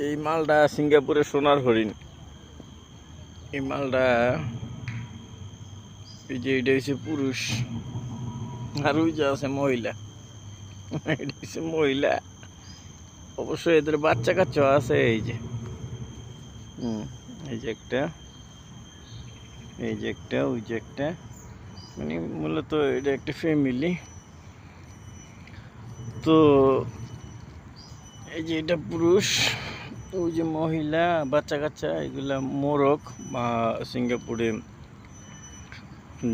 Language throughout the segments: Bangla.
এই মালটা সিঙ্গাপুরের সোনার হরিণ। এই মালটা এই যে এটা হচ্ছে পুরুষ, আর ওই যে আছে মহিলা। এটা হচ্ছে মহিলা। অবশ্যই এদের বাচ্চা কাচ্চা আছে। এই যে এই যে একটা, এই যে একটা, ওই যে একটা, মানে মূলত এটা একটা ফ্যামিলি। তো এই যে এটা পুরুষ, ওই যে মহিলা, বাচ্চা কাচ্চা, এগুলা মোরগ বা সিঙ্গাপুরে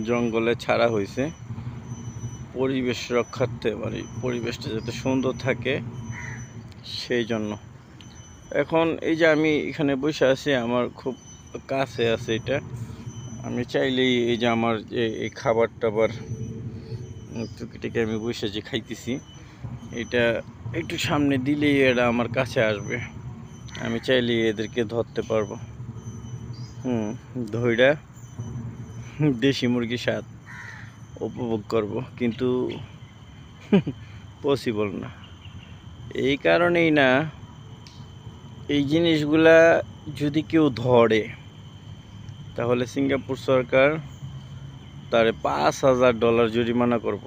জঙ্গলে ছাড়া হয়েছে পরিবেশ রক্ষার্থে, মানে পরিবেশটা যাতে সুন্দর থাকে সেই জন্য। এখন এই যে আমি এখানে বসে আছি, আমার খুব কাছে আছে এটা। আমি চাইলেই এই যে আমার এই খাবার টাবার টুকিটাকে আমি বসেছি খাইতেছি, এটা একটু সামনে দিলেই এরা আমার কাছে আসবে। আমি চাইলেই এদেরকে ধরতে পারবো। ধইরা দেশি মুরগির স্বাদ উপভোগ করব, কিন্তু পসিবল না। এই কারণেই না, এই জিনিসগুলা যদি কেউ ধরে তাহলে সিঙ্গাপুর সরকার তারে $5,000 জরিমানা করব।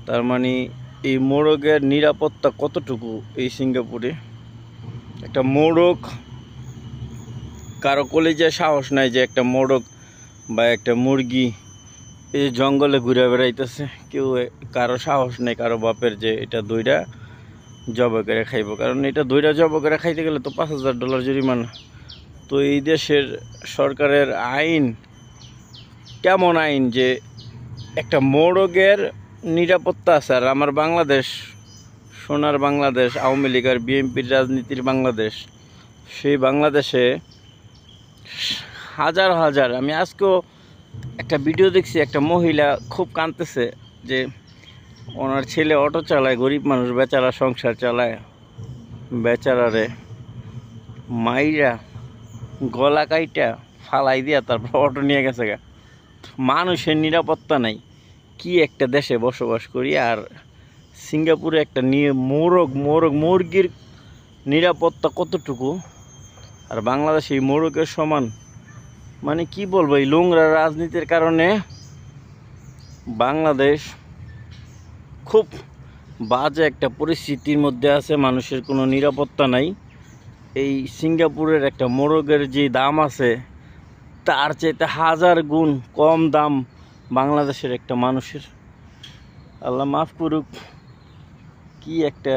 তার মানে এই মোরগের নিরাপত্তা কতটুকু এই সিঙ্গাপুরে। একটা মোরগ, কারো কলেজায় সাহস নাই যে একটা মোরগ বা একটা মুরগি এই জঙ্গলে ঘুরে বেড়াইতেছে। কেউ, কারো সাহস নেই কারো বাপের যে এটা দইরা জবাই করে খাইব, কারণ এটা দইরা জবাই করে খাইতে গেলে তো $5,000 জরিমানা। তো এই দেশের সরকারের আইন কেমন আইন যে একটা মোরগের নিরাপত্তা আছে? আর আমার বাংলাদেশ, সোনার বাংলাদেশ, আওয়ামী লীগ আর বিএনপির রাজনীতির বাংলাদেশ, সেই বাংলাদেশে হাজার হাজার, আমি আজকেও একটা ভিডিও দেখছি, একটা মহিলা খুব কাঁদতেছে যে ওনার ছেলে অটো চালায়, গরিব মানুষ, বেচারা সংসার চালায়, বেচারারে মাইরা গলা কাইটা ফালাই দিয়া তারপর অটো নিয়ে গেছে গা। মানুষের নিরাপত্তা নাই। কি একটা দেশে বসবাস করি। আর সিঙ্গাপুরে একটা মুরগির নিরাপত্তা কতটুকু, আর বাংলাদেশে এই মোরগের সমান। মানে কি বলবো, এই নোংরা রাজনীতির কারণে বাংলাদেশ খুব বাজে একটা পরিস্থিতির মধ্যে আছে। মানুষের কোনো নিরাপত্তা নাই। এই সিঙ্গাপুরের একটা মোরগের যে দাম আছে, তার চাইতে 1000 গুণ কম দাম বাংলাদেশের একটা মানুষের। আল্লাহ মাফ করুক। কি একটা